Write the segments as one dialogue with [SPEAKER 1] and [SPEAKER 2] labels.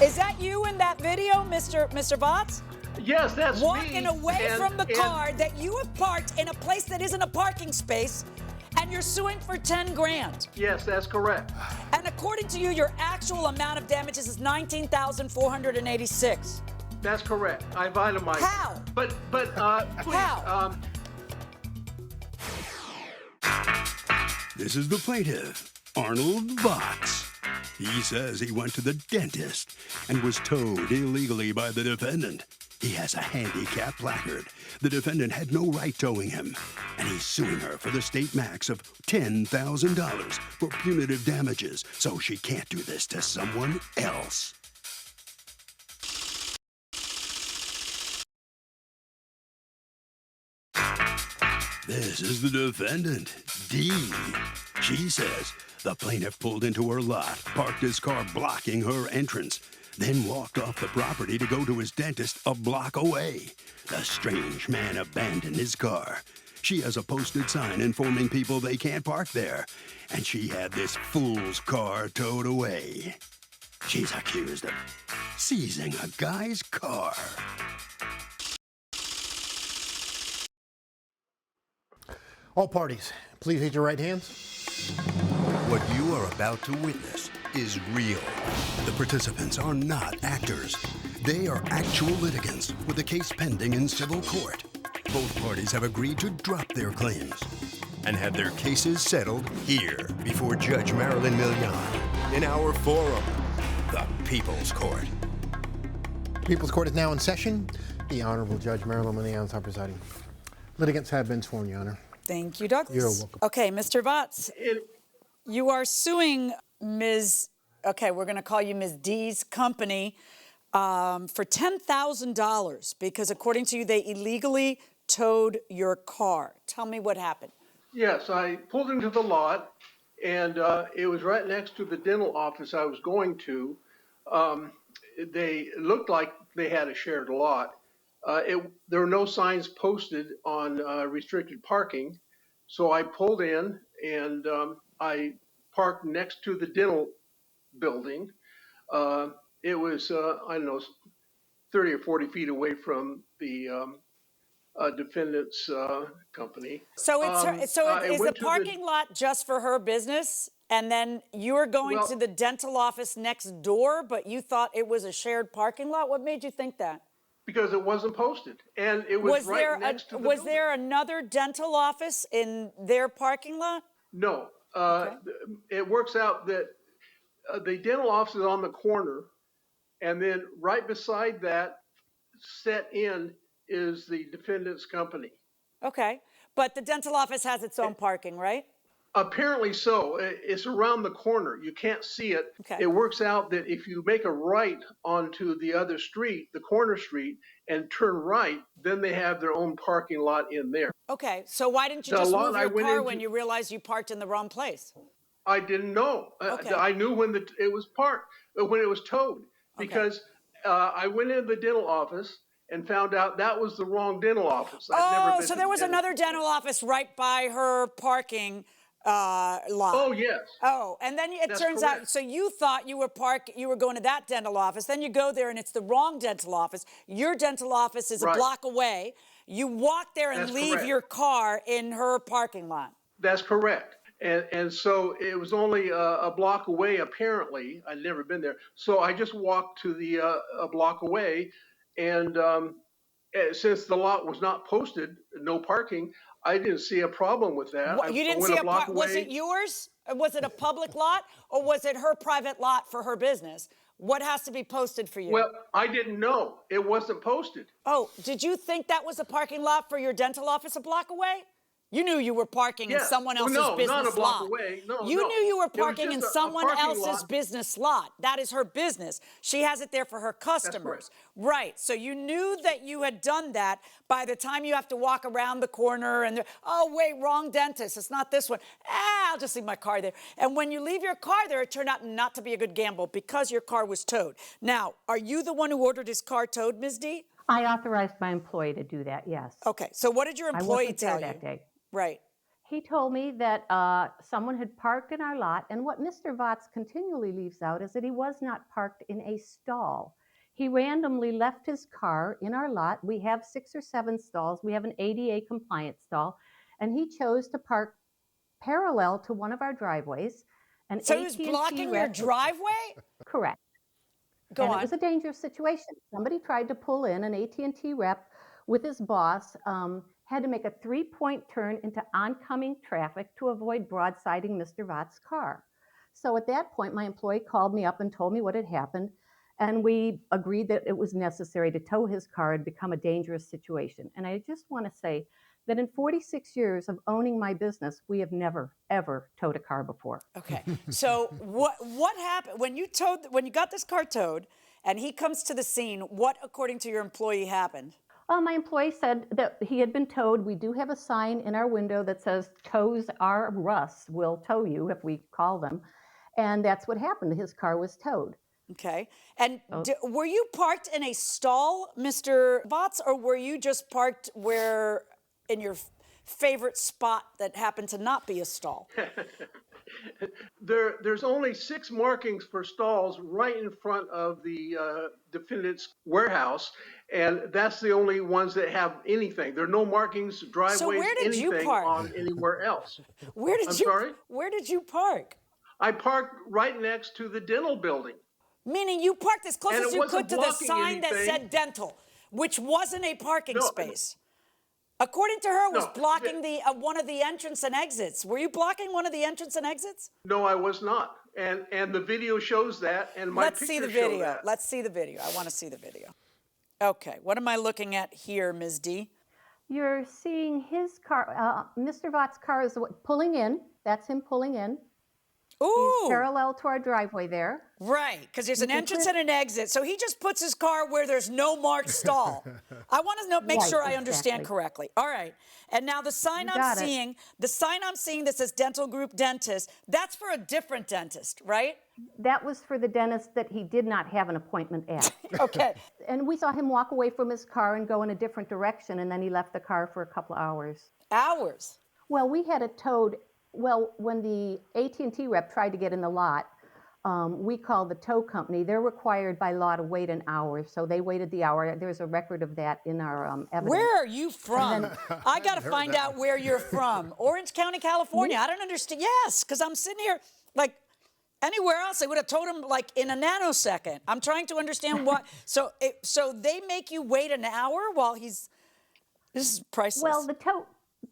[SPEAKER 1] Is that you in that video, Mr. Votz?
[SPEAKER 2] Yes, that's
[SPEAKER 1] Walking
[SPEAKER 2] me.
[SPEAKER 1] away from the car that you have parked in a place that isn't a parking space, and you're suing for 10 grand.
[SPEAKER 2] Yes, that's correct.
[SPEAKER 1] And according to you, your actual amount of damages is $19,486.
[SPEAKER 2] That's correct. I've itemized.
[SPEAKER 1] How?
[SPEAKER 2] But please.
[SPEAKER 1] How?
[SPEAKER 3] This is the plaintiff, Arnold Votz. He says he went to the dentist and was towed illegally by the defendant. He has a handicap placard. The defendant had no right towing him, and he's suing her for the state max of $10,000 for punitive damages, so she can't do this to someone else. This is the defendant, Dee. She says the plaintiff pulled into her lot, parked his car blocking her entrance, then walked off the property to go to his dentist a block away. The strange man abandoned his car. She has a posted sign informing people they can't park there, and she had this fool's car towed away. She's accused of seizing a guy's car.
[SPEAKER 4] All parties, please raise your right hands.
[SPEAKER 3] What you are about to witness is real. The participants are not actors. They are actual litigants with a case pending in civil court. Both parties have agreed to drop their claims and have their cases settled here before Judge Marilyn Milian in our forum, the People's Court.
[SPEAKER 4] People's Court is now in session. The Honorable Judge Marilyn Milian is presiding. Litigants have been sworn, Your Honor.
[SPEAKER 1] Thank you, Douglas.
[SPEAKER 4] You're welcome.
[SPEAKER 1] Okay, Mr. Votz, you are suing Ms. Okay, we're going to call you Ms. D's company for $10,000 because, according to you, they illegally towed your car. Tell me what happened.
[SPEAKER 2] Yes, I pulled into the lot, and it was right next to the dental office I was going to. They looked like they had a shared lot. There were no signs posted on restricted parking, so I pulled in and I parked next to the dental building. It was, I don't know, 30 or 40 feet away from the defendant's company.
[SPEAKER 1] So is the parking lot just for her business? And then you're going to the dental office next door, but you thought it was a shared parking lot? What made you think that?
[SPEAKER 2] Because it wasn't posted, and it was right next to the building.
[SPEAKER 1] There another dental office in their parking lot?
[SPEAKER 2] No.
[SPEAKER 1] Okay.
[SPEAKER 2] It works out that the dental office is on the corner, and then right beside that, set in, is the defendant's company.
[SPEAKER 1] Okay. But the dental office has its own parking, right?
[SPEAKER 2] Apparently so. It's around the corner. You can't see it.
[SPEAKER 1] Okay.
[SPEAKER 2] It works out that if you make a right onto the other street, the corner street, and turn right, then they have their own parking lot in there.
[SPEAKER 1] Okay. So why didn't you just move your car when you realized you parked in the wrong place?
[SPEAKER 2] I didn't know.
[SPEAKER 1] Okay.
[SPEAKER 2] I knew when it was parked, when it was towed, because I went into the dental office and found out that was the wrong dental office.
[SPEAKER 1] So there was another dental office right by her parking lot.
[SPEAKER 2] Oh, yes.
[SPEAKER 1] Oh, and then it turns out, so you thought you were going to that dental office, then you go there and it's the wrong dental office. Your dental office is a block away. You walk there and leave your car in her parking lot.
[SPEAKER 2] That's correct. And so it was only a block away, apparently. I'd never been there. So I just walked to the a block away, and since the lot was not posted, no parking, I didn't see a problem with that.
[SPEAKER 1] You didn't see a block away. Was it yours? Was it a public lot, or was it her private lot for her business? What has to be posted for you?
[SPEAKER 2] Well, I didn't know. It wasn't posted.
[SPEAKER 1] Oh, did you think that was a parking lot for your dental office a block away? You knew you were parking in someone else's business lot.
[SPEAKER 2] No, not a block away.
[SPEAKER 1] You knew you were parking in someone else's business lot. That is her business. She has it there for her customers. Right. So you knew that you had done that by the time you have to walk around the corner and, oh, wait, wrong dentist. It's not this one. I'll just leave my car there. And when you leave your car there, it turned out not to be a good gamble because your car was towed. Now, are you the one who ordered his car towed, Ms. D?
[SPEAKER 5] I authorized my employee to do that, yes.
[SPEAKER 1] Okay. So what did your employee tell you?
[SPEAKER 5] That day.
[SPEAKER 1] Right.
[SPEAKER 5] He told me that someone had parked in our lot, and what Mr. Votz continually leaves out is that he was not parked in a stall. He randomly left his car in our lot. We have 6 or 7 stalls. We have an ADA compliant stall, and he chose to park parallel to one of our driveways.
[SPEAKER 1] So he's blocking your driveway?
[SPEAKER 5] Correct.
[SPEAKER 1] Go on.
[SPEAKER 5] It was a dangerous situation. Somebody tried to pull in, an AT&T rep with his boss, had to make a 3-point turn into oncoming traffic to avoid broadsiding Mr. Votz's car. So at that point, my employee called me up and told me what had happened, and we agreed that it was necessary to tow his car and become a dangerous situation. And I just want to say that in 46 years of owning my business, we have never, ever towed a car before.
[SPEAKER 1] Okay, so what happened when you got this car towed and he comes to the scene? What, according to your employee, happened?
[SPEAKER 5] My employee said that he had been towed. We do have a sign in our window that says, "Tows are Russ, will tow you," if we call them. And that's what happened. His car was towed.
[SPEAKER 1] Okay. And were you parked in a stall, Mr. Votz, or were you just parked in your favorite spot that happened to not be a stall?
[SPEAKER 2] There's only 6 markings for stalls right in front of the defendant's warehouse, and that's the only ones that have anything. There are no markings, driveways,
[SPEAKER 1] So where did you
[SPEAKER 2] anything
[SPEAKER 1] park?
[SPEAKER 2] on anywhere else.
[SPEAKER 1] Sorry? Where did you park?
[SPEAKER 2] I parked right next to the dental building.
[SPEAKER 1] Meaning you parked as close
[SPEAKER 2] And
[SPEAKER 1] as
[SPEAKER 2] it
[SPEAKER 1] you could
[SPEAKER 2] wasn't
[SPEAKER 1] to the
[SPEAKER 2] blocking
[SPEAKER 1] sign that
[SPEAKER 2] anything.
[SPEAKER 1] said dental, which wasn't a parking
[SPEAKER 2] No.
[SPEAKER 1] space. According to her, it was
[SPEAKER 2] No.
[SPEAKER 1] blocking one of the entrance and exits. Were you blocking one of the entrance and exits?
[SPEAKER 2] No, I was not. And the video shows that, and my
[SPEAKER 1] Let's see the
[SPEAKER 2] pictures show
[SPEAKER 1] video.
[SPEAKER 2] that.
[SPEAKER 1] Let's see the video. I want to see the video. Okay, what am I looking at here, Ms. D?
[SPEAKER 5] You're seeing his car, Mr. Votz's car is pulling in. That's him pulling in.
[SPEAKER 1] Ooh.
[SPEAKER 5] He's parallel to our driveway there.
[SPEAKER 1] Right, because there's an entrance and an exit. So he just puts his car where there's no marked stall. I want to make
[SPEAKER 5] Right,
[SPEAKER 1] sure I understand
[SPEAKER 5] exactly.
[SPEAKER 1] correctly. All right. And now the sign I'm seeing that says Dental Group Dentist, that's for a different dentist, right?
[SPEAKER 5] That was for the dentist that he did not have an appointment at.
[SPEAKER 1] Okay.
[SPEAKER 5] And we saw him walk away from his car and go in a different direction, and then he left the car for a couple hours.
[SPEAKER 1] Hours?
[SPEAKER 5] Well, we had it towed. Well, when the AT&T rep tried to get in the lot, we called the tow company. They're required by law to wait an hour, so they waited the hour. There's a record of that in our evidence.
[SPEAKER 1] Where are you from? I got to find out where you're from. Orange County, California. I don't understand. Yes, because I'm sitting here like anywhere else, they would have told him like in a nanosecond. I'm trying to understand what. So they make you wait an hour while he's. This is priceless.
[SPEAKER 5] Well,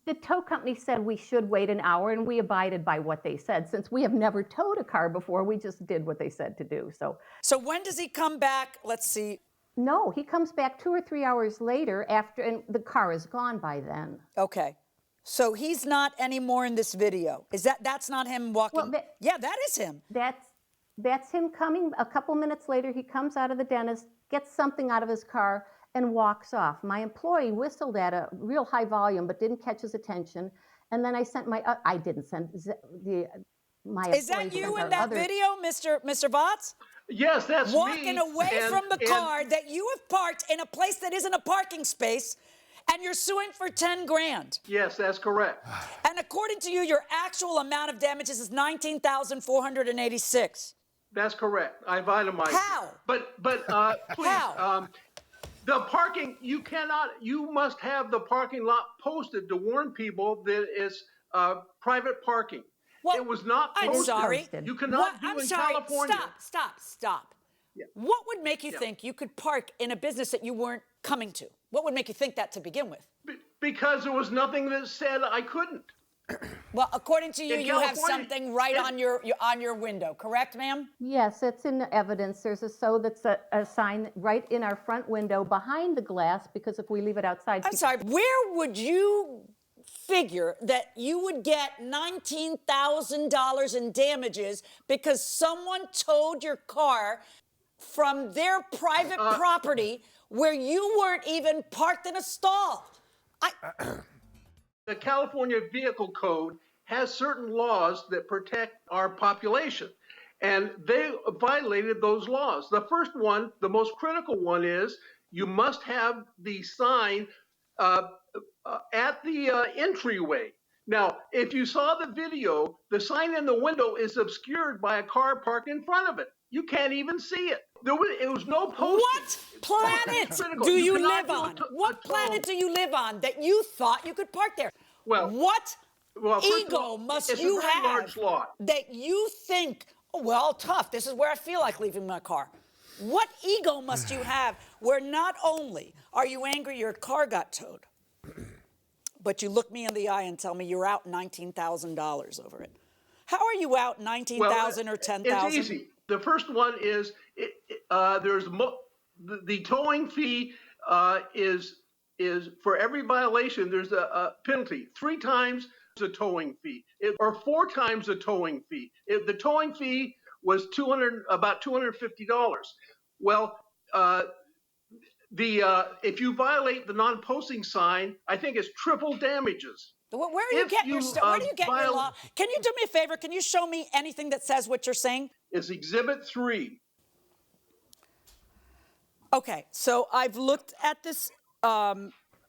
[SPEAKER 5] the tow company said we should wait an hour, and we abided by what they said. Since we have never towed a car before, we just did what they said to do.
[SPEAKER 1] So when does he come back? Let's see.
[SPEAKER 5] No, he comes back 2 or 3 hours later and the car is gone by then.
[SPEAKER 1] Okay. So he's not anymore in this video. That's not him walking?
[SPEAKER 5] Well,
[SPEAKER 1] yeah, that is him.
[SPEAKER 5] That's him coming. A couple minutes later, he comes out of the dentist, gets something out of his car, and walks off. My employee whistled at a real high volume, but didn't catch his attention. And then I sent I didn't send my.
[SPEAKER 1] Is that you in that video, Mr. Votz?
[SPEAKER 2] Yes, that's me.
[SPEAKER 1] Walking away from the car that you have parked in a place that isn't a parking space, and you're suing for 10 grand.
[SPEAKER 2] Yes, that's correct.
[SPEAKER 1] And according to you, your actual amount of damages is $19,486.
[SPEAKER 2] That's correct. I've itemized.
[SPEAKER 1] How?
[SPEAKER 2] But please.
[SPEAKER 1] How?
[SPEAKER 2] The parking, you must have the parking lot posted to warn people that it's private parking.
[SPEAKER 1] Well,
[SPEAKER 2] it was not posted.
[SPEAKER 1] I'm sorry.
[SPEAKER 2] You cannot do in California.
[SPEAKER 1] Stop.
[SPEAKER 2] Yeah.
[SPEAKER 1] What would make you think you could park in a business that you weren't coming to? What would make you think that to begin with?
[SPEAKER 2] Because there was nothing that said I couldn't.
[SPEAKER 1] Well, according to you,
[SPEAKER 2] In
[SPEAKER 1] you have
[SPEAKER 2] California,
[SPEAKER 1] something right on your window, correct, ma'am?
[SPEAKER 5] Yes, it's in the evidence. There's a a sign right in our front window behind the glass, because if we leave it outside.
[SPEAKER 1] I'm sorry, where would you figure that you would get $19,000 in damages because someone towed your car from their private property where you weren't even parked in a stall?
[SPEAKER 2] The California Vehicle Code has certain laws that protect our population, and they violated those laws. The first one, the most critical one, is you must have the sign at the entryway. Now, if you saw the video, the sign in the window is obscured by a car parked in front of it. You can't even see it. It was no posting.
[SPEAKER 1] What planet do you live on? What planet do you live on that you thought you could park there?
[SPEAKER 2] Well,
[SPEAKER 1] what
[SPEAKER 2] first of
[SPEAKER 1] ego
[SPEAKER 2] all,
[SPEAKER 1] must
[SPEAKER 2] it's
[SPEAKER 1] you
[SPEAKER 2] a very
[SPEAKER 1] have
[SPEAKER 2] large lot.
[SPEAKER 1] that you think, oh, well, tough, this is where I feel like leaving my car? What ego must you have where not only are you angry your car got towed, but you look me in the eye and tell me you're out $19,000 over it? How are you out 19,000 or 10,000?
[SPEAKER 2] It's easy. The first one is the towing fee is for every violation. There's a penalty 3 times the towing fee, or 4 times the towing fee. If the towing fee was about $250, well, if you violate the non-posting sign, I think it's triple damages.
[SPEAKER 1] Where do you get your law? Can you do me a favor? Can you show me anything that says what you're saying?
[SPEAKER 2] It's Exhibit 3.
[SPEAKER 1] Okay, so I've looked at this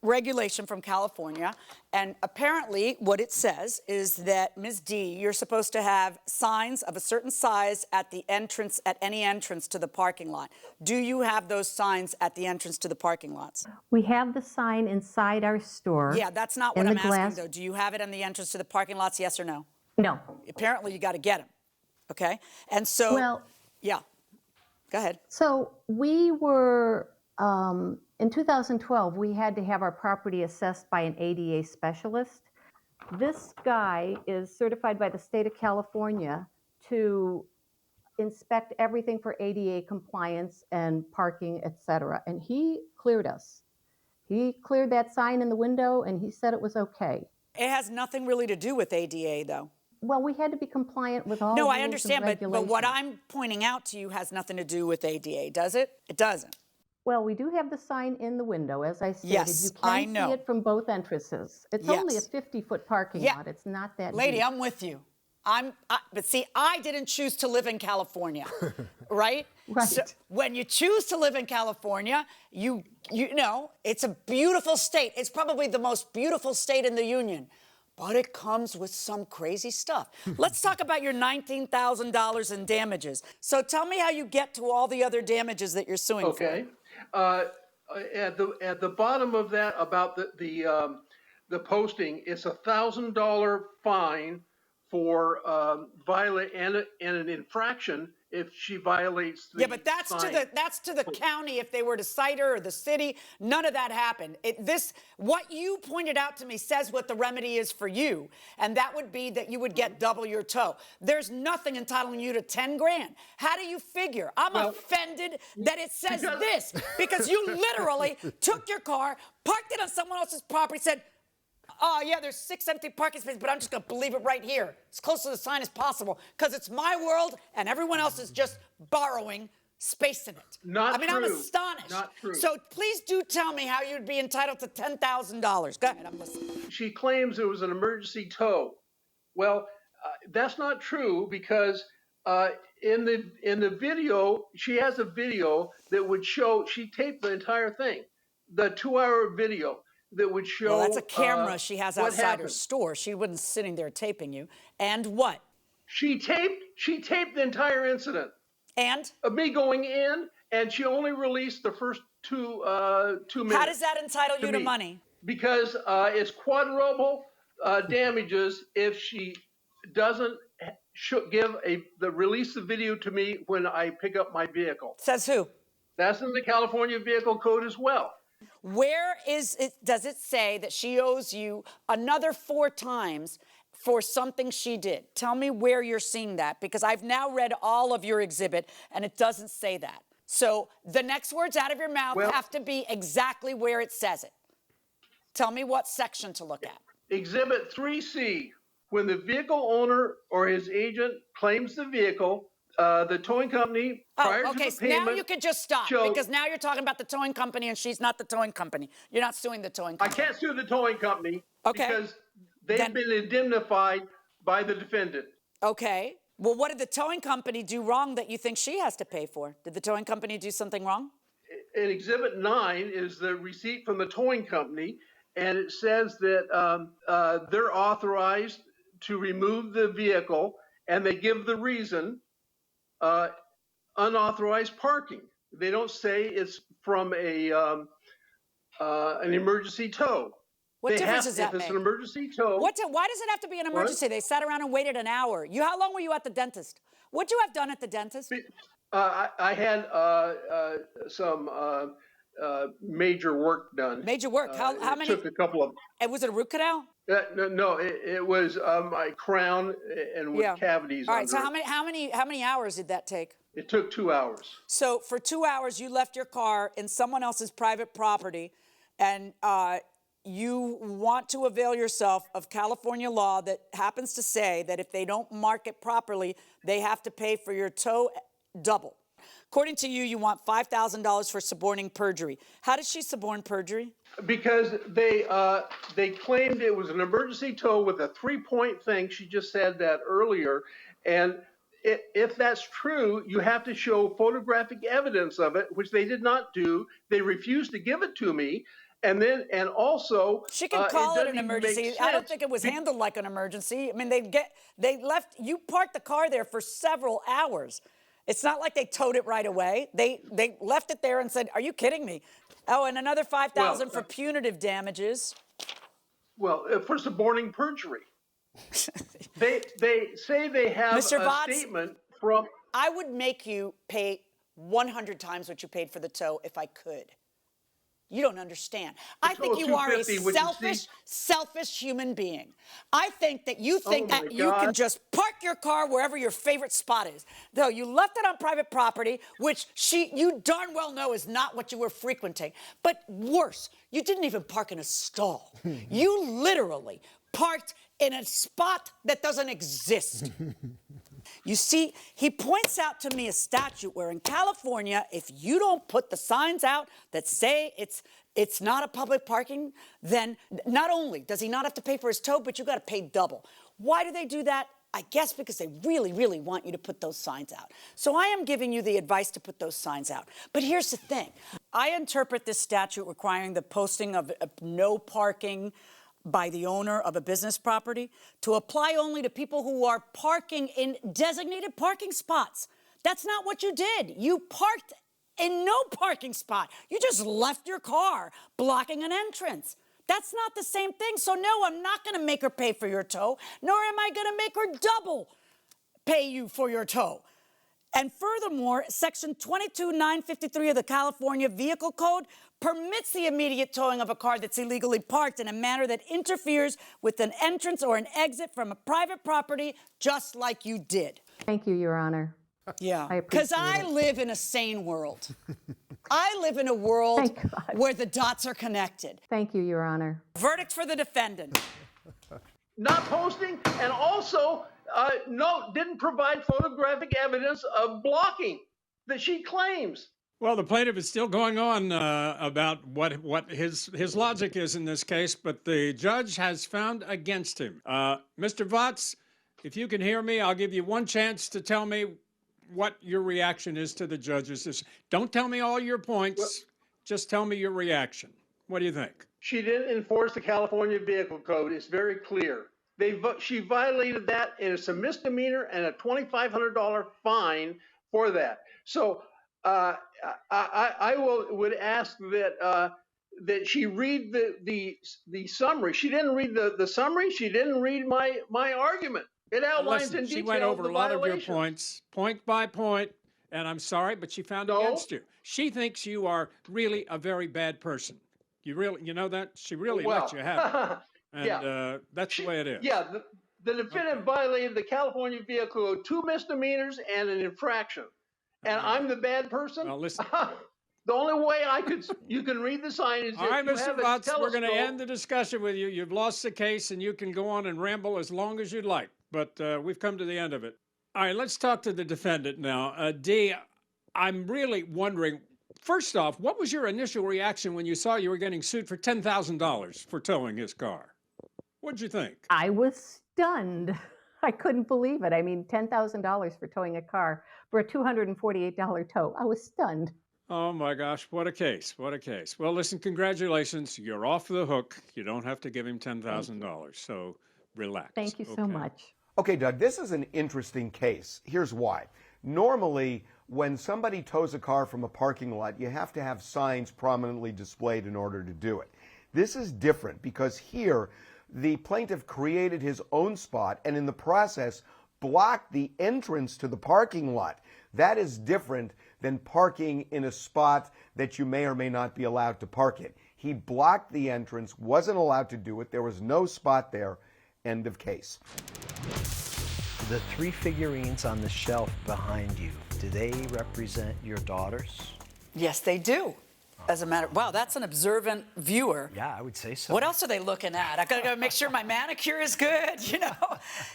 [SPEAKER 1] regulation from California, and apparently what it says is that, Ms. D, you're supposed to have signs of a certain size at the entrance, at any entrance to the parking lot. Do you have those signs at the entrance to the parking lots?
[SPEAKER 5] We have the sign inside our store.
[SPEAKER 1] Yeah, that's not what I'm asking, though. Do you have it on the entrance to the parking lots, yes or no?
[SPEAKER 5] No.
[SPEAKER 1] Apparently you got to get them, okay? And so,
[SPEAKER 5] well,
[SPEAKER 1] yeah, go ahead.
[SPEAKER 5] So we were, in 2012, we had to have our property assessed by an ADA specialist. This guy is certified by the state of California to inspect everything for ADA compliance and parking, et cetera. And he cleared us. He cleared that sign in the window and he said it was okay.
[SPEAKER 1] It has nothing really to do with ADA, though.
[SPEAKER 5] Well, we had to be compliant with all
[SPEAKER 1] No,
[SPEAKER 5] rules
[SPEAKER 1] I understand,
[SPEAKER 5] and
[SPEAKER 1] but what I'm pointing out to you has nothing to do with ADA, does it? It doesn't.
[SPEAKER 5] Well, we do have the sign in the window, as I stated.
[SPEAKER 1] Yes,
[SPEAKER 5] you
[SPEAKER 1] I
[SPEAKER 5] can
[SPEAKER 1] know.
[SPEAKER 5] see it from both entrances. It's only a 50-foot parking lot. It's not that
[SPEAKER 1] Lady,
[SPEAKER 5] deep.
[SPEAKER 1] I'm with you. But see, I didn't choose to live in California, right?
[SPEAKER 5] Right.
[SPEAKER 1] So when you choose to live in California, you know, it's a beautiful state. It's probably the most beautiful state in the union. But it comes with some crazy stuff. Let's talk about your $19,000 in damages. So tell me how you get to all the other damages that you're suing for.
[SPEAKER 2] Okay. At the bottom of that, about the posting, it's $1,000 fine for and an infraction if she violates the
[SPEAKER 1] but that's to the county if they were to cite her, or the city. None of that happened. What you pointed out to me says what the remedy is for you, and that would be that you would get double your tow. There's nothing entitling you to 10 grand. How do you figure? I'm offended that it says this, because you literally took your car, parked it on someone else's property, said, oh, yeah, there's 6 empty parking spaces, but I'm just going to believe it right here, as close to the sign as possible, because it's my world and everyone else is just borrowing space in it.
[SPEAKER 2] Not true.
[SPEAKER 1] I'm astonished.
[SPEAKER 2] Not true.
[SPEAKER 1] So please do tell me how you'd be entitled to $10,000. Go ahead, I'm listening.
[SPEAKER 2] She claims it was an emergency tow. Well, that's not true, because in the video, she has a video that would show, she taped the entire thing, the 2-hour video that would show.
[SPEAKER 1] Well, that's a camera she has outside her
[SPEAKER 2] happened.
[SPEAKER 1] store. She wasn't sitting there taping you. And what?
[SPEAKER 2] She taped the entire incident.
[SPEAKER 1] And?
[SPEAKER 2] Of me going in, and she only released the first 2 minutes.
[SPEAKER 1] How does that entitle you to money?
[SPEAKER 2] Because it's quadruple damages if she doesn't release the video to me when I pick up my vehicle.
[SPEAKER 1] Says who?
[SPEAKER 2] That's in the California Vehicle Code as well.
[SPEAKER 1] Where does it say that she owes you another 4 times for something she did? Tell me where you're seeing that, because I've now read all of your exhibit and it doesn't say that. So the next words out of your mouth have to be exactly where it says it. Tell me what section to look at.
[SPEAKER 2] Exhibit 3C, when the vehicle owner or his agent claims the vehicle, the towing company, prior to the payment.
[SPEAKER 1] So now you can just stop, because now you're talking about the towing company and she's not the towing company. You're not suing the towing company.
[SPEAKER 2] I can't sue the towing company because they've been indemnified by the defendant.
[SPEAKER 1] Okay. Well, what did the towing company do wrong that you think she has to pay for? Did the towing company do something wrong?
[SPEAKER 2] In Exhibit 9 is the receipt from the towing company, and it says that they're authorized to remove the vehicle, and they give the reason, unauthorized parking. They don't say it's from an emergency tow.
[SPEAKER 1] What difference does that
[SPEAKER 2] If it's
[SPEAKER 1] make?
[SPEAKER 2] an emergency tow.
[SPEAKER 1] Why does it have to be an emergency? They sat around and waited an hour. How long were you at the dentist? What'd you have done at the dentist?
[SPEAKER 2] I had some major work done.
[SPEAKER 1] Major work? How many?
[SPEAKER 2] Took a couple of.
[SPEAKER 1] And was it a root canal?
[SPEAKER 2] No, it was my crown and with cavities.
[SPEAKER 1] All right.
[SPEAKER 2] Under
[SPEAKER 1] So
[SPEAKER 2] it.
[SPEAKER 1] how many hours did that take?
[SPEAKER 2] It took 2 hours.
[SPEAKER 1] So for 2 hours, you left your car in someone else's private property, and you want to avail yourself of California law that happens to say that if they don't mark it properly, they have to pay for your tow double. According to you, you want $5,000 for suborning perjury. How did she suborn perjury?
[SPEAKER 2] Because they claimed it was an emergency tow with a 3-point thing. She just said that earlier. And if that's true, you have to show photographic evidence of it, which they did not do. They refused to give it to me. And also,
[SPEAKER 1] she can call it an emergency. I don't think it was handled like an emergency. I mean, you parked the car there for several hours. It's not like they towed it right away. They left it there and said, "Are you kidding me?" Oh, and another $5,000 for punitive damages.
[SPEAKER 2] Well, for suborning perjury. they say they have
[SPEAKER 1] Mr.
[SPEAKER 2] a
[SPEAKER 1] Votz,
[SPEAKER 2] statement from.
[SPEAKER 1] I would make you pay 100 times what you paid for the tow if I could. You don't understand. I think you are a selfish human being. I think that you think that you can just park your car wherever your favorite spot is. Though you left it on private property, which you darn well know is not what you were frequenting. But worse, you didn't even park in a stall. You literally parked in a spot that doesn't exist. You see, he points out to me a statute where in California, if you don't put the signs out that say it's not a public parking, then not only does he not have to pay for his tow, but you got to pay double. Why do they do that? I guess because they really, really want you to put those signs out. So I am giving you the advice to put those signs out. But here's the thing. I interpret this statute requiring the posting of no parking by the owner of a business property to apply only to people who are parking in designated parking spots. That's not what you did. You parked in no parking spot. You just left your car blocking an entrance. That's not the same thing. So no, I'm not going to make her pay for your tow, nor am I going to make her double pay you for your tow. And furthermore, Section 22953 of the California Vehicle Code permits the immediate towing of a car that's illegally parked in a manner that interferes with an entrance or an exit from a private property, just like you did.
[SPEAKER 5] Thank you, Your Honor.
[SPEAKER 1] Yeah, because I live in a sane world. I live in a world where the dots are connected.
[SPEAKER 5] Thank you, Your Honor.
[SPEAKER 1] Verdict for the defendant.
[SPEAKER 2] Not posting, and also didn't provide photographic evidence of blocking that she claims.
[SPEAKER 6] Well, the plaintiff is still going on about what his logic is in this case, but the judge has found against him. Mr. Votz, if you can hear me, I'll give you one chance to tell me what your reaction is to the judge's. Don't tell me all your points. Just tell me your reaction. What do you think?
[SPEAKER 2] She didn't enforce the California Vehicle Code. It's very clear. She violated that, and it's a misdemeanor and a $2,500 fine for that. So I would ask that she read the summary. She didn't read the summary. She didn't read my argument. It outlines in detail.
[SPEAKER 6] She went over a lot of your points, point by point, and I'm sorry, but she found against you. She thinks you are really a very bad person. You know that? She really let you have it. And that's the way it is. Yeah,
[SPEAKER 2] the defendant violated the California Vehicle Code, 2 misdemeanors and an infraction. And I'm the bad person?
[SPEAKER 6] Well, listen.
[SPEAKER 2] The only way you can read the sign is
[SPEAKER 6] all right,
[SPEAKER 2] if you
[SPEAKER 6] Mr.
[SPEAKER 2] have
[SPEAKER 6] Votz,
[SPEAKER 2] a
[SPEAKER 6] we're going to end the discussion with you. You've lost the case, and you can go on and ramble as long as you'd like. But we've come to the end of it. All right, let's talk to the defendant now. Dee, I'm really wondering, first off, what was your initial reaction when you saw you were getting sued for $10,000 for towing his car? What'd you think?
[SPEAKER 5] I was stunned. I couldn't believe it. I mean, $10,000 for towing a car for a $248 tow. I was stunned.
[SPEAKER 6] Oh my gosh, what a case. What a case. Well, listen, congratulations. You're off the hook. You don't have to give him $10,000. So relax.
[SPEAKER 5] Thank you so
[SPEAKER 6] Okay.
[SPEAKER 5] much.
[SPEAKER 7] Okay, Doug, this is an interesting case. Here's why. Normally, when somebody tows a car from a parking lot, you have to have signs prominently displayed in order to do it. This is different because here, the plaintiff created his own spot and in the process blocked the entrance to the parking lot. That is different than parking in a spot that you may or may not be allowed to park in. He blocked the entrance, wasn't allowed to do it. There was no spot there. End of case.
[SPEAKER 8] The 3 figurines on the shelf behind you, do they represent your daughters?
[SPEAKER 1] Yes, they do. As a matter, wow, that's an observant viewer.
[SPEAKER 8] Yeah, I would say so.
[SPEAKER 1] What else are they looking at? I gotta go make sure my manicure is good, you know?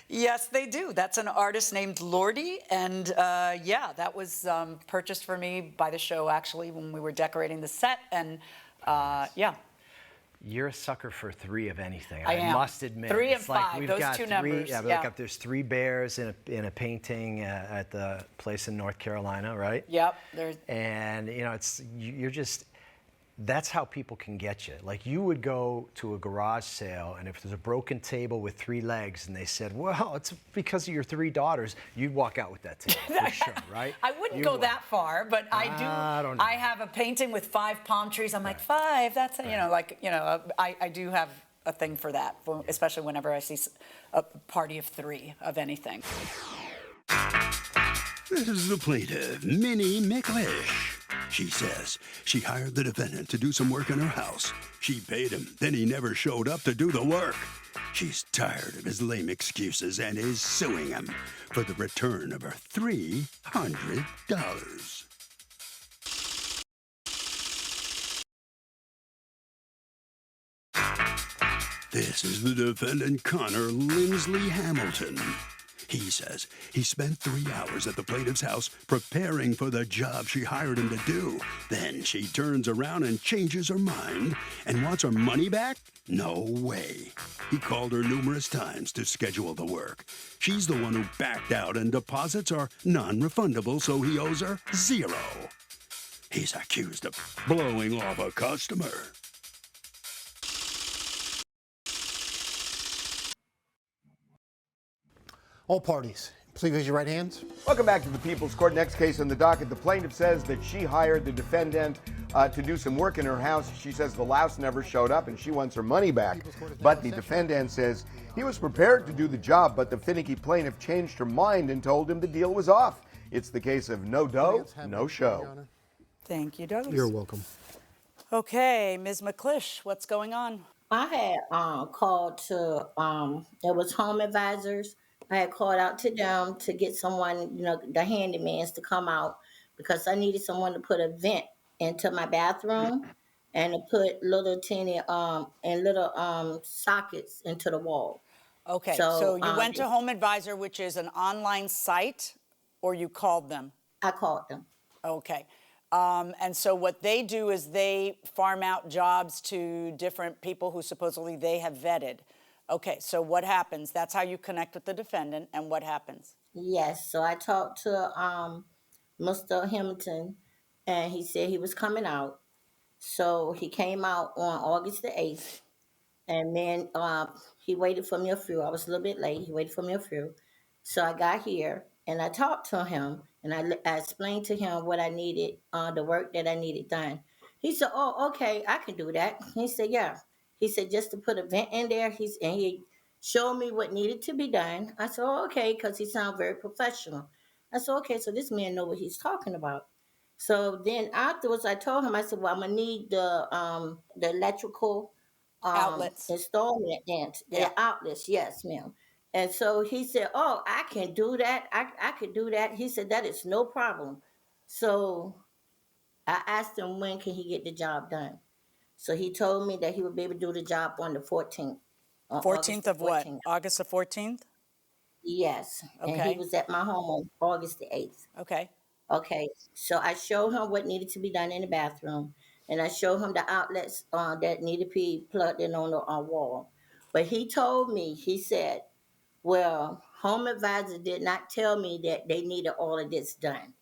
[SPEAKER 1] Yes, they do. That's an artist named Lordy, and yeah, that was purchased for me by the show actually when we were decorating the set, and yeah.
[SPEAKER 8] You're a sucker for 3 of anything.
[SPEAKER 1] I am.
[SPEAKER 8] Must admit.
[SPEAKER 1] 3 and
[SPEAKER 8] It's like
[SPEAKER 1] 5,
[SPEAKER 8] we've
[SPEAKER 1] those
[SPEAKER 8] got
[SPEAKER 1] 2
[SPEAKER 8] 3,
[SPEAKER 1] numbers.
[SPEAKER 8] Yeah,
[SPEAKER 1] Yeah.
[SPEAKER 8] look up. There's 3 bears in a painting at the place in North Carolina, right?
[SPEAKER 1] Yep.
[SPEAKER 8] And you know, you're just. That's how people can get you. Like you would go to a garage sale, and if there's a broken table with 3 legs, and they said, "Well, it's because of your 3 daughters," you'd walk out with that table for sure, right?
[SPEAKER 1] I wouldn't go that far, but I do.
[SPEAKER 8] don't know.
[SPEAKER 1] I have a painting with 5 palm trees. I'm like 5. That's you know, like you know, I do have a thing for that, especially whenever I see a party of 3 of anything.
[SPEAKER 3] This is the plaintiff, Minnie McLeish. She says she hired the defendant to do some work in her house. She paid him, then he never showed up to do the work. She's tired of his lame excuses and is suing him for the return of her $300. This is the defendant, Connor Lindsley Hamilton. He says he spent 3 hours at the plaintiff's house preparing for the job she hired him to do. Then she turns around and changes her mind and wants her money back? No way. He called her numerous times to schedule the work. She's the one who backed out, and deposits are non-refundable, so he owes her $0. He's accused of blowing off a customer.
[SPEAKER 4] All parties, please raise your right hands.
[SPEAKER 7] Welcome back to the People's Court. Next case on the docket. The plaintiff says that she hired the defendant to do some work in her house. She says the louse never showed up and she wants her money back. But the defendant says he was prepared to do the job, but the finicky plaintiff changed her mind and told him the deal was off. It's the case of no dough, no show.
[SPEAKER 1] Thank you, Douglas.
[SPEAKER 4] You're welcome.
[SPEAKER 1] Okay, Ms. McLeish, what's going on?
[SPEAKER 9] I had called to, it was home advisors. I had called out to them to get someone, you know, the handymans to come out because I needed someone to put a vent into my bathroom and to put little teeny and little sockets into the wall.
[SPEAKER 1] Okay, so you went to Home Advisor, which is an online site, or you called them?
[SPEAKER 9] I called them.
[SPEAKER 1] Okay. And so what they do is they farm out jobs to different people who supposedly they have vetted. Okay, so what happens? That's how you connect with the defendant, and what happens?
[SPEAKER 9] Yes, so I talked to Mr. Hamilton, and he said he was coming out. So he came out on August the 8th, and then he waited for me a few. I was a little bit late. He waited for me a few. So I got here, and I talked to him, and I explained to him what I needed, the work that I needed done. He said, "Oh, okay, I can do that." He said, "Yeah." He said, "Just to put a vent in there." And he showed me what needed to be done. I said, "Oh, okay," because he sounded very professional. I said, "Okay, so this man know what he's talking about." So then afterwards, I told him, I said, "Well, I'm gonna need the electrical
[SPEAKER 1] Outlets.
[SPEAKER 9] installment and the outlets." Yes, ma'am. And so he said, "Oh, I can do that. I could do that." He said, "That is no problem." So I asked him when can he get the job done. So he told me that he would be able to do the job on the 14th.
[SPEAKER 1] 14th of what?
[SPEAKER 9] 14th.
[SPEAKER 1] August the 14th?
[SPEAKER 9] Yes. And
[SPEAKER 1] Okay.
[SPEAKER 9] he was at my home on August the 8th.
[SPEAKER 1] Okay.
[SPEAKER 9] Okay. So I showed him what needed to be done in the bathroom. And I showed him the outlets that needed to be plugged in on the wall. But he told me, he said, "Well, Home Advisor did not tell me that they needed all of this done."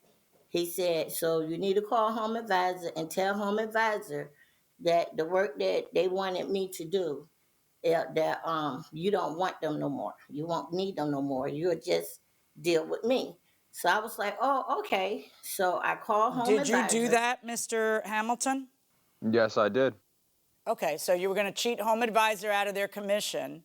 [SPEAKER 9] He said, so you need to call home advisor and tell home advisor that the work that they wanted me to do, that you don't want them no more. You won't need them no more. You'll just deal with me. So I was like, oh, okay. So I called home
[SPEAKER 1] Did you
[SPEAKER 9] advisor.
[SPEAKER 1] do that, Mr. Hamilton?
[SPEAKER 10] Yes, I did.
[SPEAKER 1] Okay, so you were going to cheat home advisor out of their commission,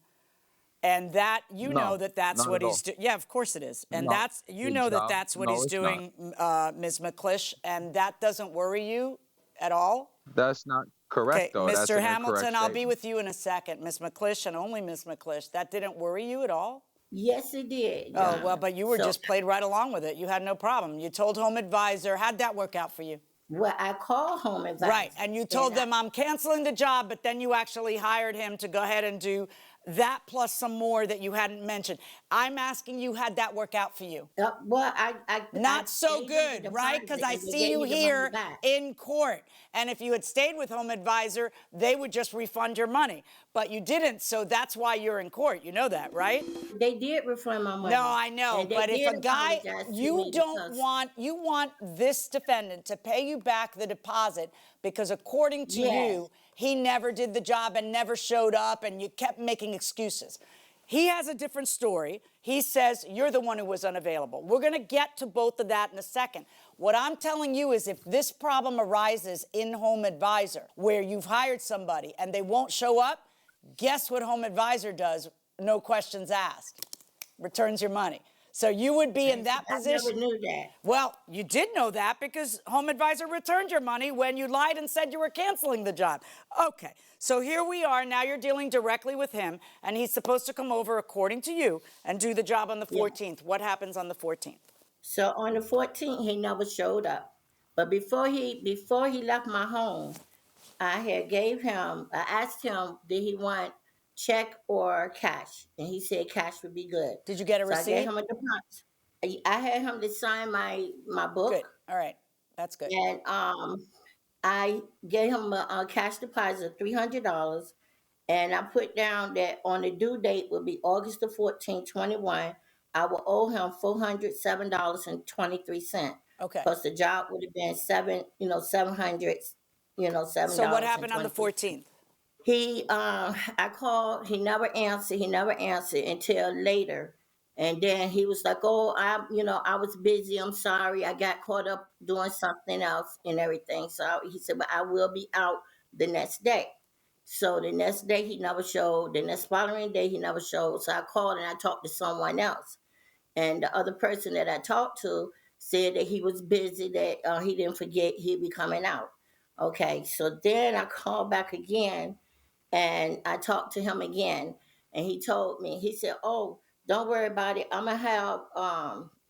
[SPEAKER 1] and that you
[SPEAKER 10] No,
[SPEAKER 1] know that that's
[SPEAKER 10] not
[SPEAKER 1] what
[SPEAKER 10] at
[SPEAKER 1] he's
[SPEAKER 10] all.
[SPEAKER 1] doing. Yeah, of course it is, and
[SPEAKER 10] No,
[SPEAKER 1] that's you
[SPEAKER 10] good
[SPEAKER 1] know that
[SPEAKER 10] job.
[SPEAKER 1] that's what
[SPEAKER 10] No,
[SPEAKER 1] he's
[SPEAKER 10] it's not.
[SPEAKER 1] doing, Ms. McClish, and that doesn't worry you at all.
[SPEAKER 10] That's not correct,
[SPEAKER 1] Okay,
[SPEAKER 10] though. That's
[SPEAKER 1] Mr.
[SPEAKER 10] an incorrect
[SPEAKER 1] Hamilton, I'll be
[SPEAKER 10] statement.
[SPEAKER 1] with you in a second. Ms. McClish and only Ms. McClish, that didn't worry you at all?
[SPEAKER 9] Yes, it did. Your
[SPEAKER 1] Oh, well,
[SPEAKER 9] Honor.
[SPEAKER 1] but you were
[SPEAKER 9] So,
[SPEAKER 1] just played right along with it. You had no problem. You told home advisor. How'd that work out for you?
[SPEAKER 9] well, I called home advisor.
[SPEAKER 1] Right, and you told them, I'm canceling the job, but then you actually hired him to go ahead and do that plus some more that you hadn't mentioned. I'm asking you, how'd that work out for you?
[SPEAKER 9] Well,
[SPEAKER 1] Not so
[SPEAKER 9] gave them the
[SPEAKER 1] good, right? Because
[SPEAKER 9] deposit
[SPEAKER 1] I
[SPEAKER 9] and they
[SPEAKER 1] see
[SPEAKER 9] gave
[SPEAKER 1] you
[SPEAKER 9] me the money
[SPEAKER 1] here
[SPEAKER 9] back.
[SPEAKER 1] in court. And if you had stayed with home advisor, they would just refund your money. But you didn't, so that's why you're in court. You know that, right?
[SPEAKER 9] They did refund my money.
[SPEAKER 1] No, I know,
[SPEAKER 9] And they
[SPEAKER 1] but if
[SPEAKER 9] did
[SPEAKER 1] a guy,
[SPEAKER 9] apologize to
[SPEAKER 1] you
[SPEAKER 9] me
[SPEAKER 1] don't
[SPEAKER 9] because-
[SPEAKER 1] you want this defendant to pay you back the deposit because according to
[SPEAKER 9] Yes.
[SPEAKER 1] you, he never did the job and never showed up and you kept making excuses. He has a different story. He says you're the one who was unavailable. We're going to get to both of that in a second. What I'm telling you is if this problem arises in home advisor where you've hired somebody and they won't show up, guess what home advisor does? No questions asked. Returns your money. So you would be in that position.
[SPEAKER 9] I never knew that.
[SPEAKER 1] Well, you did know that because home advisor returned your money when you lied and said you were canceling the job. Okay, so here we are. Now you're dealing directly with him, and he's supposed to come over, according to you, and do the job on the 14th. What happens on the 14th?
[SPEAKER 9] So on the 14th, he never showed up. But before he left my home, I asked him, did he want check or cash? And he said cash would be good.
[SPEAKER 1] Did you get a
[SPEAKER 9] So I
[SPEAKER 1] receipt?
[SPEAKER 9] gave him a deposit. I had him to sign my book.
[SPEAKER 1] Good. All right. That's good.
[SPEAKER 9] And I gave him a cash deposit of $300. And I put down that on the due date would be August the 14th, 21. I will owe him $407.23.
[SPEAKER 1] Okay.
[SPEAKER 9] Plus the job would have been $700, $7.
[SPEAKER 1] So what happened on the 14th?
[SPEAKER 9] I called, he never answered until later. And then he was like, oh, I was busy. I'm sorry. I got caught up doing something else and everything. So he said, but I will be out the next day. So the next day he never showed. The next following day he never showed. So I called and I talked to someone else. And the other person that I talked to said that he was busy, that he didn't forget he'd be coming out. Okay, so then I called back again and I talked to him again. And he told me, he said, oh, don't worry about it. I'm going to have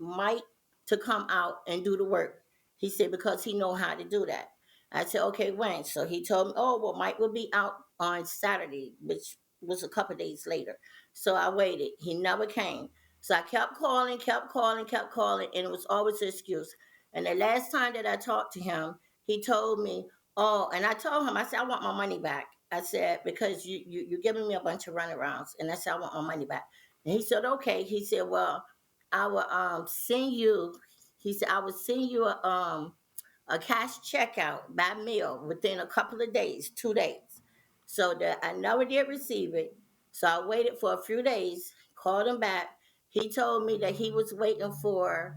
[SPEAKER 9] Mike to come out and do the work. He said, because he know how to do that. I said, okay, when? So he told me, oh, well, Mike will be out on Saturday, which was a couple of days later. So I waited. He never came. So I kept calling, and it was always an excuse. And the last time that I talked to him, he told me, oh, and I told him, I said, I want my money back. I said, because you're giving me a bunch of runarounds. And I said, I want my money back. And he said, okay. He said, well, I will send you, he said, I will send you a cash checkout by mail within a couple of days, 2 days. So that I never did receive it. So I waited for a few days, called him back. He told me that he was waiting for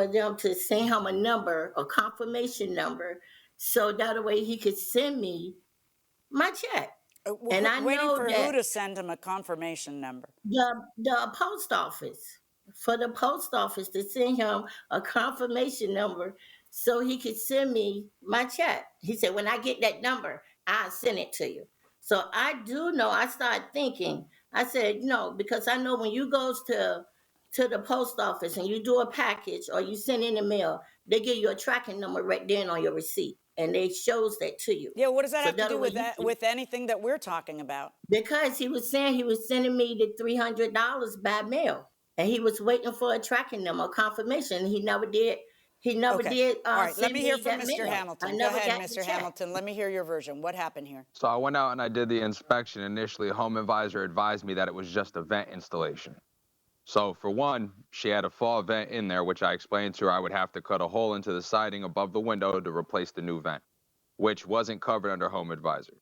[SPEAKER 9] them to send him a number, a confirmation number, so that way he could send me my check. And I
[SPEAKER 1] Waiting
[SPEAKER 9] know
[SPEAKER 1] for
[SPEAKER 9] that
[SPEAKER 1] who to send him a confirmation number?
[SPEAKER 9] the post office, for the post office to send him a confirmation number so he could send me my check. He said, when I get that number, I'll send it to you. So I do know, I started thinking, I said, no, because I know when you goes to the post office and you do a package or you send in the mail, they give you a tracking number right there on your receipt. And they shows that to you.
[SPEAKER 1] Yeah, what does that
[SPEAKER 9] So
[SPEAKER 1] have to do
[SPEAKER 9] way
[SPEAKER 1] with
[SPEAKER 9] you
[SPEAKER 1] that,
[SPEAKER 9] can-
[SPEAKER 1] with anything that we're talking about?
[SPEAKER 9] Because he was saying he was sending me the $300 by mail. And he was waiting for a tracking number, a confirmation. He never did. He never
[SPEAKER 1] Okay.
[SPEAKER 9] did.
[SPEAKER 1] All right, let
[SPEAKER 9] send
[SPEAKER 1] me hear from
[SPEAKER 9] that
[SPEAKER 1] Mr.
[SPEAKER 9] mail.
[SPEAKER 1] Hamilton.
[SPEAKER 9] I
[SPEAKER 1] Go
[SPEAKER 9] never
[SPEAKER 1] ahead,
[SPEAKER 9] got the
[SPEAKER 1] Mr.
[SPEAKER 9] check.
[SPEAKER 1] Hamilton. Let me hear your version. What happened here?
[SPEAKER 10] So I went out and I did the inspection. Initially, home advisor advised me that it was just a vent installation. So for one, she had a fall vent in there, which I explained to her I would have to cut a hole into the siding above the window to replace the new vent, which wasn't covered under Home Advisor.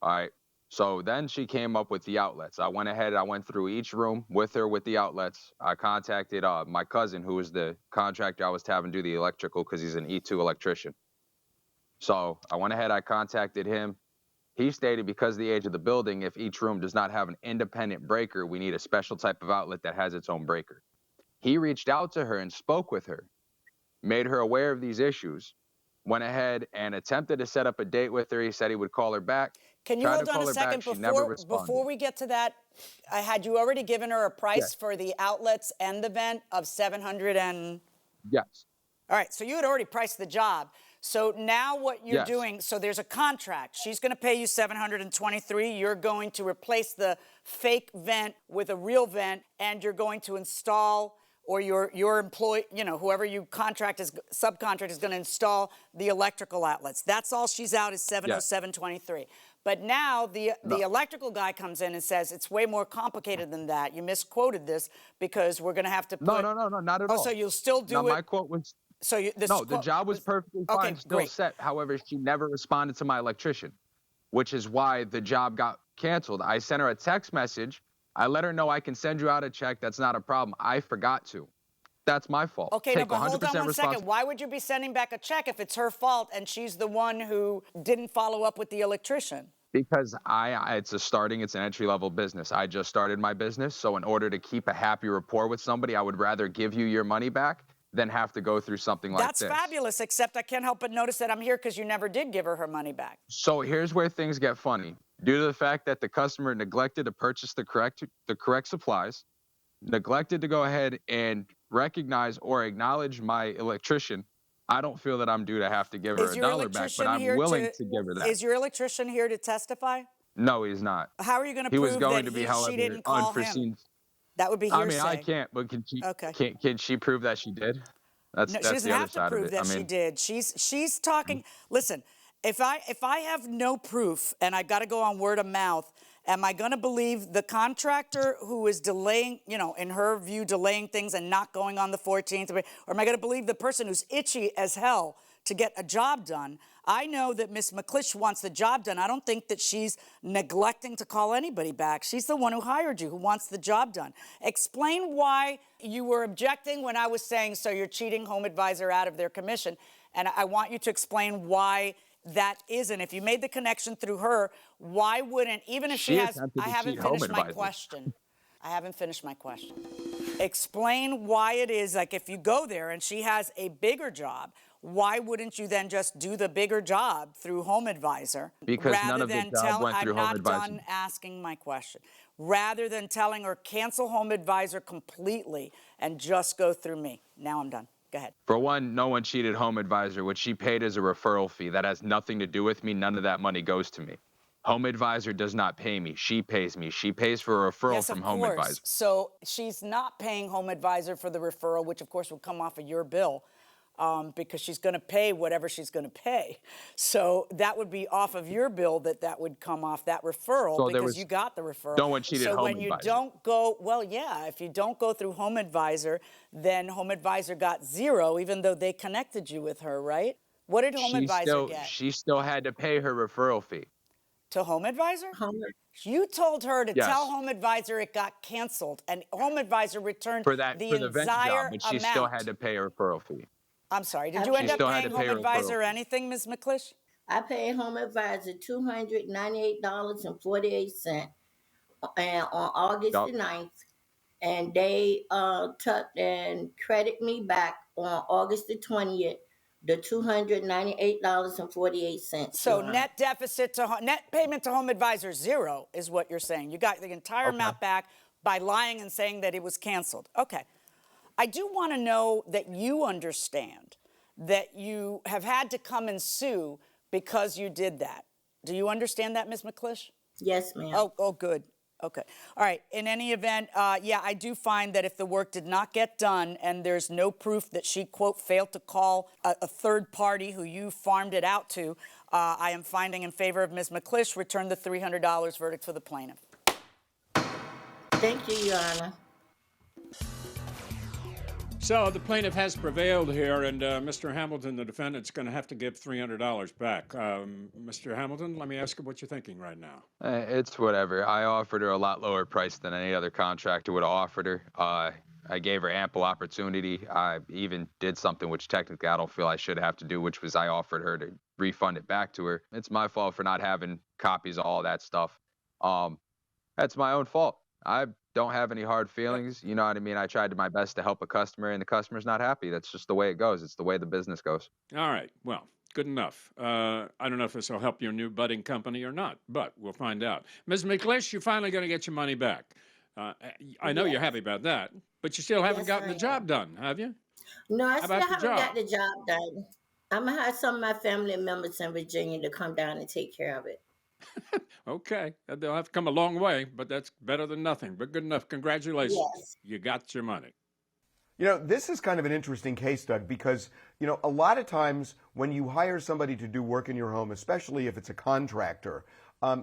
[SPEAKER 10] All right. So then she came up with the outlets. I went ahead, I went through each room with her with the outlets. I contacted my cousin, who was the contractor I was having do the electrical because he's an E2 electrician. So I went ahead, I contacted him. He stated because of the age of the building, if each room does not have an independent breaker, we need a special type of outlet that has its own breaker. He reached out to her and spoke with her, made her aware of these issues, went ahead and attempted to set up a date with her. He said he would call her back.
[SPEAKER 1] Can you hold on a second before we get to that? Had you already given her a price for the outlets and the vent of $700 and?
[SPEAKER 10] Yes.
[SPEAKER 1] All right, so you had already priced the job. So now what you're doing, so there's a contract. She's going to pay you $723. You're going to replace the fake vent with a real vent, and you're going to install, or your employee, you know, whoever you subcontract is going to install the electrical outlets. That's all she's out is $707.23. But now the electrical guy comes in and says it's way more complicated than that. You misquoted this because we're going to have to put...
[SPEAKER 10] No, not at all.
[SPEAKER 1] Oh, so you'll still do it?
[SPEAKER 10] My quote was...
[SPEAKER 1] So
[SPEAKER 10] the job was perfectly fine, still set. However, she never responded to my electrician, which is why the job got canceled. I sent her a text message. I let her know I can send you out a check. That's not a problem. I forgot to. That's my fault. Okay,
[SPEAKER 1] no, but hold on one second. Why would you be sending back a check if it's her fault and she's the one who didn't follow up with the electrician?
[SPEAKER 10] Because it's an entry-level business. I just started my business, so in order to keep a happy rapport with somebody, I would rather give you your money back than have to go through something like this.
[SPEAKER 1] That's fabulous, except I can't help but notice that I'm here because you never did give her money back.
[SPEAKER 10] So here's where things get funny. Due to the fact that the customer neglected to purchase the correct supplies, neglected to go ahead and recognize or acknowledge my electrician, I don't feel that I'm due to have to give her $1 back, but I'm willing to give her that.
[SPEAKER 1] Is your electrician here to testify?
[SPEAKER 10] No, he's not.
[SPEAKER 1] How are you going to prove that she didn't call him? That would be hearsay.
[SPEAKER 10] I mean, I can't, but can she prove that she did?
[SPEAKER 1] No, she doesn't have to prove that she did. She's talking. Listen, if I have no proof and I got to go on word of mouth, am I going to believe the contractor who is delaying, you know, in her view, delaying things and not going on the 14th? Or am I going to believe the person who's itchy as hell to get a job done? I know that Ms. McClish wants the job done. I don't think that she's neglecting to call anybody back. She's the one who hired you, who wants the job done. Explain why you were objecting when I was saying, so you're cheating Home Advisor out of their commission. And I want you to explain why that isn't. If you made the connection through her, why wouldn't, even if she has, I haven't finished my question. I haven't finished my question. Explain why it is, like if you go there and she has a bigger job, why wouldn't you then just do the bigger job through Home Advisor?
[SPEAKER 10] Because none of the job went through Home Advisor.
[SPEAKER 1] I'm not done asking my question. Rather than telling her cancel Home Advisor completely and just go through me. Now I'm done. Go ahead.
[SPEAKER 10] For one, no one cheated Home Advisor. What she paid is a referral fee. That has nothing to do with me. None of that money goes to me. Home Advisor does not pay me. She pays me. She pays for a referral from Home Advisor.
[SPEAKER 1] So she's not paying Home Advisor for the referral, which of course would come off of your bill. Because she's going to pay whatever she's going to pay. So that would be off of your bill that would come off that referral because you got the referral.
[SPEAKER 10] No one cheated Home Advisor. So when you don't go, well, yeah, if you don't go through Home Advisor, then Home Advisor got zero, even though they connected you with her, right? What did Home Advisor get? She still had to pay her referral fee.
[SPEAKER 1] To Home Advisor? You told her to tell Home Advisor it got canceled, and Home Advisor returned the entire amount.
[SPEAKER 10] But she still had to pay a referal fee.
[SPEAKER 1] I'm sorry, did you end up paying Home Advisor anything, Ms. McClish?
[SPEAKER 9] I paid Home Advisor $298.48 and on August the 9th, and they tucked and credit me back on August the 20th, the $298.48.
[SPEAKER 1] So net deficit to net payment to Home Advisor zero is what you're saying. You got the entire amount back by lying and saying that it was canceled. Okay. I do want to know that you understand that you have had to come and sue because you did that. Do you understand that, Ms. McClish?
[SPEAKER 9] Yes, ma'am.
[SPEAKER 1] Oh, good. Okay. All right. In any event, yeah, I do find that if the work did not get done and there's no proof that she, quote, failed to call a third party who you farmed it out to, I am finding in favor of Ms. McClish, return the $300 verdict for the plaintiff.
[SPEAKER 9] Thank you, Your Honor.
[SPEAKER 6] So the plaintiff has prevailed here, and Mr. Hamilton, the defendant's going to have to give $300 back. Mr. Hamilton, let me ask you what you're thinking right now.
[SPEAKER 10] It's whatever. I offered her a lot lower price than any other contractor would have offered her. I gave her ample opportunity. I even did something which technically I don't feel I should have to do, which was I offered her to refund it back to her. It's my fault for not having copies of all that stuff. That's my own fault. I don't have any hard feelings. You know what I mean? I tried my best to help a customer, and the customer's not happy. That's just the way it goes. It's the way the business goes.
[SPEAKER 6] All right. Well, good enough. I don't know if this will help your new budding company or not, but we'll find out. Ms. McLeish, you're finally going to get your money back. I know you're happy about that, but you still haven't gotten the job done, have you?
[SPEAKER 9] No, I still
[SPEAKER 6] about the
[SPEAKER 9] haven't
[SPEAKER 6] job?
[SPEAKER 9] got the job done. I'm going to have some of my family members in Virginia to come down and take care of it.
[SPEAKER 6] Okay. They'll have to come a long way, but that's better than nothing. But good enough. Congratulations.
[SPEAKER 9] Yes.
[SPEAKER 6] You got your money.
[SPEAKER 7] You know, this is kind of an interesting case, Doug, because, you know, a lot of times when you hire somebody to do work in your home, especially if it's a contractor,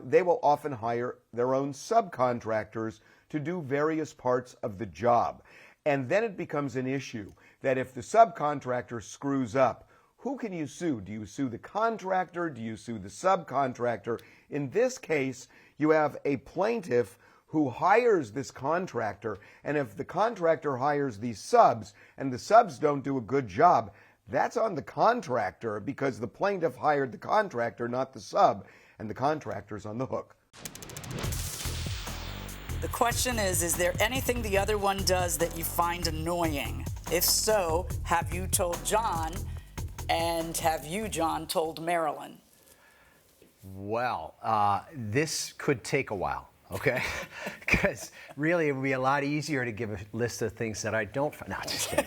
[SPEAKER 7] they will often hire their own subcontractors to do various parts of the job. And then it becomes an issue that if the subcontractor screws up, who can you sue? Do you sue the contractor? Do you sue the subcontractor? In this case, you have a plaintiff who hires this contractor, and if the contractor hires these subs and the subs don't do a good job, that's on the contractor because the plaintiff hired the contractor, not the sub, and the contractor's on the hook.
[SPEAKER 1] The question is there anything the other one does that you find annoying? If so, have you told John? And have you, John, told Marilyn?
[SPEAKER 8] Well, this could take a while, okay? Because really, it would be a lot easier to give a list of things that I don't find. No, just kidding.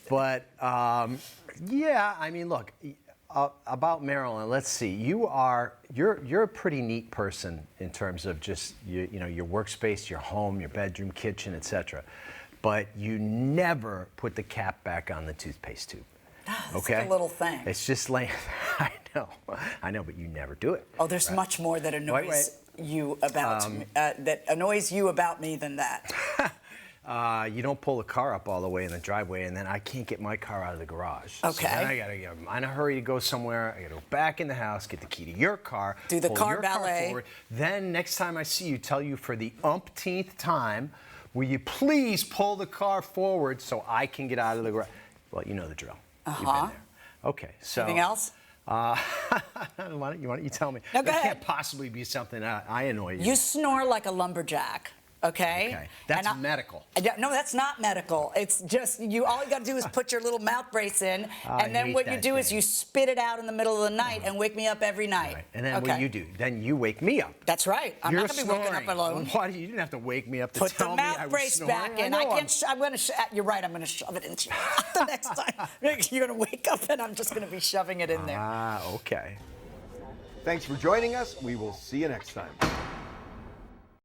[SPEAKER 8] But, yeah, I mean, look, about Marilyn, let's see. You're a pretty neat person in terms of just, you know, your workspace, your home, your bedroom, kitchen, etc. But you never put the cap back on the toothpaste tube.
[SPEAKER 1] That's
[SPEAKER 8] Okay,
[SPEAKER 1] like a little thing.
[SPEAKER 8] It's just like I know, but you never do it.
[SPEAKER 1] Oh, there's much more that annoys you about me, that annoys you about me than that.
[SPEAKER 8] You don't pull the car up all the way in the driveway, and then I can't get my car out of the garage.
[SPEAKER 1] Okay.
[SPEAKER 8] So then I gotta get in a hurry to go somewhere. I gotta go back in the house, get the key to your car,
[SPEAKER 1] Do the
[SPEAKER 8] pull
[SPEAKER 1] car
[SPEAKER 8] your
[SPEAKER 1] ballet.
[SPEAKER 8] forward. Then next time I see you, tell you for the umpteenth time, will you please pull the car forward so I can get out of the garage? Well, you know the drill. You've been there. Okay, so.
[SPEAKER 1] Anything else?
[SPEAKER 8] Why don't you tell me?
[SPEAKER 1] No, go
[SPEAKER 8] That
[SPEAKER 1] ahead.
[SPEAKER 8] can't possibly be something I annoy you.
[SPEAKER 1] You snore like a lumberjack. Okay.
[SPEAKER 8] That's
[SPEAKER 1] And
[SPEAKER 8] medical.
[SPEAKER 1] No, that's not medical. It's just you. All you got to do is put your little mouth brace in,
[SPEAKER 8] I
[SPEAKER 1] and then
[SPEAKER 8] hate
[SPEAKER 1] what you
[SPEAKER 8] that
[SPEAKER 1] do is
[SPEAKER 8] thing.
[SPEAKER 1] you spit it out in the middle of the night and wake me up every night.
[SPEAKER 8] Right. And then
[SPEAKER 1] okay.
[SPEAKER 8] what you do? Then you wake me up.
[SPEAKER 1] That's right. I'm
[SPEAKER 8] You're
[SPEAKER 1] not going to be waking up
[SPEAKER 8] snoring.
[SPEAKER 1] alone.
[SPEAKER 8] Why you didn't have to wake me up to
[SPEAKER 1] Put
[SPEAKER 8] tell
[SPEAKER 1] the
[SPEAKER 8] me I
[SPEAKER 1] mouth
[SPEAKER 8] was
[SPEAKER 1] brace
[SPEAKER 8] snoring.
[SPEAKER 1] back in.
[SPEAKER 8] know
[SPEAKER 1] I
[SPEAKER 8] I'm-
[SPEAKER 1] can't. I'm going to. You're right. I'm going to shove it into you the next time. You're going to wake up, and I'm just going to be shoving it in there.
[SPEAKER 8] Ah, okay.
[SPEAKER 7] Thanks for joining us. We will see you next time.